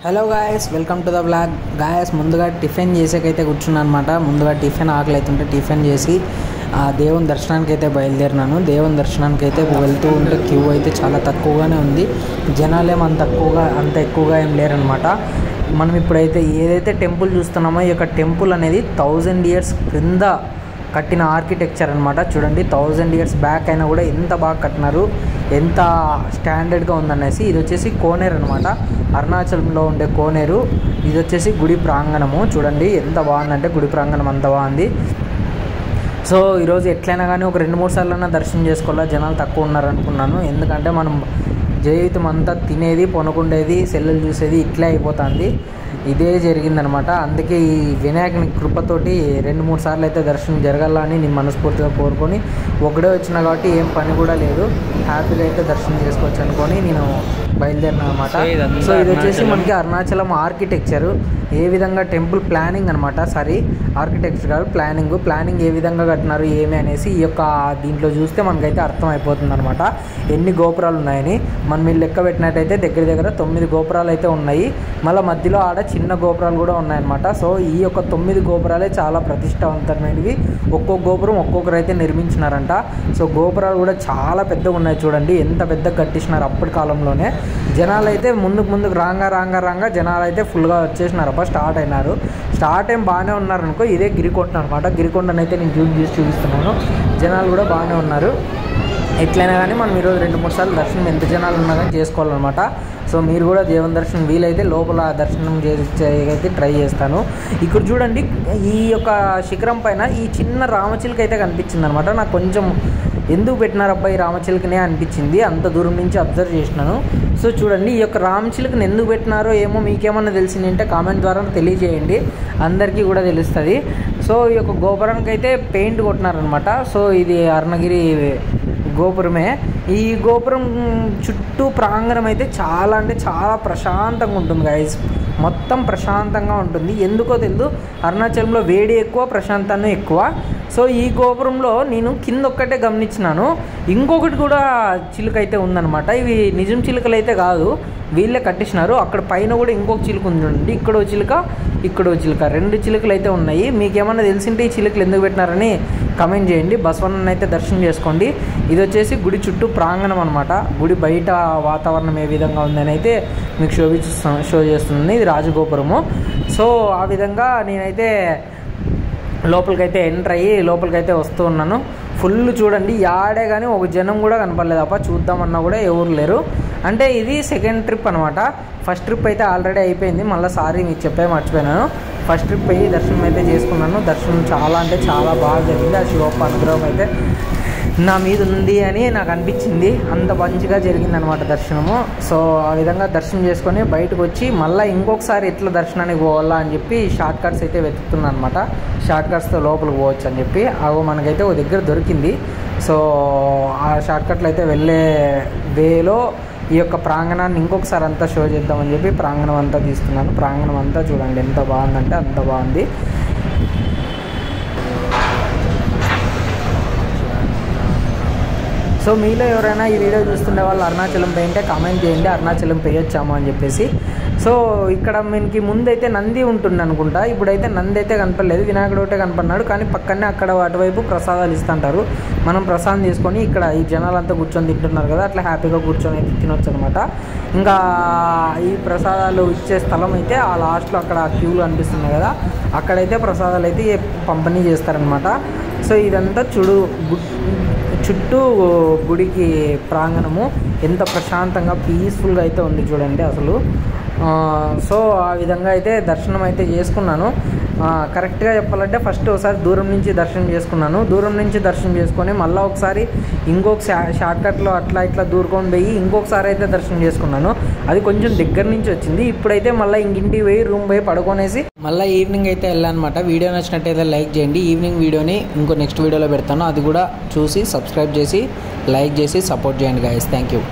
Hello guys, welcome to the blog. Guys, ముందుగా tiffin చేసేకైతే కూర్చున్నాను అనమాట. ముందుగా టిఫిన్ ఆకలి అవుతుంటే టిఫిన్ చేసి దేవుని దర్శనానికి అయితే బయలుదేరినాను. దేవుని దర్శనానికి అయితే వెళ్తూ ఉంటే క్యూ అయితే చాలా తక్కువగానే ఉంది. జనాలేమో అంత ఎక్కువగా ఏం లేరనమాట. మనం ఇప్పుడైతే ఏదైతే టెంపుల్ చూస్తున్నామో ఈ యొక్క టెంపుల్ అనేది 1000 years క్రింద కట్టిన ఆర్కిటెక్చర్ అనమాట. చూడండి, 1000 years బ్యాక్ అయినా కూడా ఎంత బాగా కట్టినారు, ఎంత స్టాండర్డ్గా ఉందనేసి. ఇది వచ్చేసి కోనేరు అనమాట, అరుణాచలంలో ఉండే కోనేరు. ఇది వచ్చేసి గుడి ప్రాంగణము. చూడండి ఎంత బాగుందంటే గుడి ప్రాంగణం అంత బాగుంది. సో ఈరోజు ఎట్లయినా కానీ ఒక 2-3 సార్లైనా దర్శనం చేసుకోవాలా. జనాలు తక్కువ ఉన్నారనుకున్నాను, ఎందుకంటే మనం జీవితం అంతా తినేది, పొనుకుండేది, సెల్లులు చూసేది ఇట్లే అయిపోతుంది. ఇదే జరిగిందనమాట. అందుకే ఈ వినాయకుని కృపతోటి 2-3 సార్లు అయితే దర్శనం జరగాలని నేను మనస్ఫూర్తిగా కోరుకొని ఒకడే వచ్చినా కాబట్టి ఏం పని కూడా లేదు, హ్యాపీగా అయితే దర్శనం చేసుకోవచ్చు అనుకొని నేను బయలుదేరిన అనమాట. సో ఇది వచ్చేసి మనకి అరుణాచలం ఆర్కిటెక్చర్, ఏ విధంగా టెంపుల్ ప్లానింగ్ అనమాట. సారీ, ఆర్కిటెక్చర్ కాదు, ప్లానింగ్ ఏ విధంగా కట్టినారు ఏమి అనేసి ఈ యొక్క దీంట్లో చూస్తే మనకైతే అర్థం అయిపోతుంది అనమాట ఎన్ని గోపురాలు ఉన్నాయని. మనం మీరు లెక్క పెట్టినట్టయితే దగ్గర 9 గోపురాలు అయితే ఉన్నాయి. మళ్ళీ మధ్యలో ఆడ చిన్న గోపురాలు కూడా ఉన్నాయన్నమాట. సో ఈ యొక్క 9 గోపురాలే చాలా ప్రతిష్టావంతమైనవి. ఒక్కొక్క గోపురం ఒక్కొక్కరు అయితే నిర్మించినారంట. సో గోపురాలు కూడా చాలా పెద్దగా ఉన్నాయి. చూడండి ఎంత పెద్దగా కట్టించినారు అప్పటి కాలంలోనే. జనాలు అయితే ముందుకు రాంగా జనాలు అయితే ఫుల్గా వచ్చేసినారు. స్టార్ట్ అయినారు. స్టార్ట్ ఏం బాగానే ఉన్నారనుకో. ఇదే గిరికొండ అనమాట. గిరికొండనైతే నేను జూమ్ చేసి చూపిస్తున్నాను. జనాలు కూడా బాగానే ఉన్నారు. ఎట్లయినా కానీ మనం ఈరోజు 2-3 సార్లు దర్శనం ఎంత జనాలు ఉన్నా కానీ చేసుకోవాలన్నమాట. సో మీరు కూడా దేవుని దర్శనం వీలైతే లోపల దర్శనం చేసి ట్రై చేస్తాను. ఇక్కడ చూడండి, ఈ యొక్క శిఖరం పైన ఈ చిన్న రామచిలుక అయితే కనిపించింది అనమాట. నాకు కొంచెం ఎందుకు పెట్టినారు అబ్బాయి రామచిలుకనే అనిపించింది, అంత దూరం నుంచి అబ్జర్వ్ చేసినాను. సో చూడండి, ఈ యొక్క రామచిలుకని ఎందుకు పెట్టినారో ఏమో మీకేమన్నా తెలిసిందంటే కామెంట్ ద్వారా తెలియజేయండి, అందరికీ కూడా తెలుస్తుంది. సో ఈ యొక్క గోపురానికి అయితే పెయింట్ కొట్టినారనమాట. సో ఇది అరుణగిరి గోపురమే. ఈ గోపురం చుట్టూ ప్రాంగణం అయితే చాలా అంటే చాలా ప్రశాంతంగా ఉంటుంది గైస్. మొత్తం ప్రశాంతంగా ఉంటుంది. ఎందుకో తెలియదు, అరుణాచలంలో వేడి ఎక్కువ, ప్రశాంతాన్ని ఎక్కువ. సో ఈ గోపురంలో నేను కింద ఒక్కటే గమనించినాను, ఇంకొకటి కూడా చిలుక అయితే ఉందన్నమాట. ఇవి నిజం చిలుకలు అయితే కాదు, వీళ్ళే కట్టించినారు. అక్కడ పైన కూడా ఇంకొక చిలుక ఉంది చూడండి. ఇక్కడో చిలుక 2 చిలుకలు అయితే ఉన్నాయి. మీకేమన్నా తెలిసింటే ఈ చిలుకలు ఎందుకు పెట్టినారని కమెంట్ చేయండి. బసవన్నని అయితే దర్శనం చేసుకోండి. ఇది వచ్చేసి గుడి చుట్టూ ప్రాంగణం అనమాట. గుడి బయట వాతావరణం ఏ విధంగా ఉందని అయితే మీకు షో చేస్తుంది. ఇది రాజగోపురము. సో ఆ విధంగా నేనైతే లోపలికైతే ఎంటర్ అయ్యి లోపలికైతే వస్తూ ఉన్నాను. ఫుల్ చూడండి, యాడే కానీ ఒక జనం కూడా కనపడలేదు. అప్ప చూద్దామన్నా కూడా ఎవరు లేరు. అంటే ఇది సెకండ్ ట్రిప్ అనమాట. ఫస్ట్ ట్రిప్ అయితే ఆల్రెడీ అయిపోయింది. మళ్ళీ సారీ మీకు మర్చిపోయినాను. ఫస్ట్ ట్రిప్ అయ్యి దర్శనం అయితే చేసుకున్నాను. దర్శనం చాలా అంటే చాలా బాగా జరిగింది. ఆ శివప్ప అనుగ్రహం అయితే నా మీద ఉంది అని నాకు అనిపించింది. అంత మంచిగా జరిగిందనమాట దర్శనము. సో ఆ విధంగా దర్శనం చేసుకొని బయటకు వచ్చి మళ్ళీ ఇంకొకసారి ఎట్లా దర్శనానికి పోవాలా అని చెప్పి షార్ట్ కట్స్ అయితే వెతుకుతున్నాను అనమాట. షార్ట్ కట్స్తో లోపలికి పోవచ్చు అని చెప్పి మనకైతే ఒక దగ్గర దొరికింది. సో ఆ షార్ట్ కట్లు అయితే వెళ్ళే వేలో ఈ యొక్క ప్రాంగణాన్ని ఇంకొకసారి అంతా షో చేద్దామని చెప్పి ప్రాంగణం అంతా తీస్తున్నాను. ప్రాంగణం అంతా చూడండి ఎంత బాగుందంటే అంత బాగుంది. సో మీలో ఎవరైనా ఈ వీడియో చూస్తుండే వాళ్ళు అరుణాచలం పోయింటే కామెంట్ చేయండి, అరుణాచలం పోయొచ్చాము అని చెప్పేసి. సో ఇక్కడ మనకి ముందైతే నంది ఉంటుంది అనుకుంటా. ఇప్పుడైతే నంది అయితే కనపడలేదు, వినాయకుడు ఒకటే కనపడినాడు. కానీ పక్కనే అక్కడ అటువైపు ప్రసాదాలు ఇస్తుంటారు. మనం ప్రసాదం తీసుకొని ఇక్కడ ఈ జనాలంతా కూర్చొని తింటున్నారు కదా, అట్లా హ్యాపీగా కూర్చొని అయితే తినొచ్చు అనమాట. ఇంకా ఈ ప్రసాదాలు ఇచ్చే స్థలం అయితే ఆ లాస్ట్లో అక్కడ క్యూలు అనిపిస్తున్నాయి కదా, అక్కడైతే ప్రసాదాలు అయితే పంపిణీ చేస్తారనమాట. సో ఇదంతా చుట్టూ గుడికి ప్రాంగణము ఎంత ప్రశాంతంగా పీస్ఫుల్గా అయితే ఉంది చూడండి అసలు. సో ఆ విధంగా అయితే దర్శనం అయితే చేసుకున్నాను. కరెక్ట్గా చెప్పాలంటే ఫస్ట్ ఒకసారి దూరం నుంచి దర్శనం చేసుకున్నాను. దూరం నుంచి దర్శనం చేసుకొని మళ్ళీ ఒకసారి ఇంకొక షార్ట్కట్లో అట్లా ఇట్లా దూరుకొని పోయి ఇంకొకసారి అయితే దర్శనం చేసుకున్నాను. అది కొంచెం దగ్గర నుంచి వచ్చింది. ఇప్పుడైతే మళ్ళీ ఇంటికి పోయి రూమ్ పోయి పడుకొనేసి మళ్ళీ ఈవినింగ్ అయితే వెళ్ళానమాట. వీడియో నచ్చినట్టయితే లైక్ చేయండి. ఈవినింగ్ వీడియోని నెక్స్ట్ వీడియోలో పెడతాను, అది కూడా చూసి సబ్స్క్రైబ్ చేసి లైక్ చేసి సపోర్ట్ చేయండి గైస్. Thank you.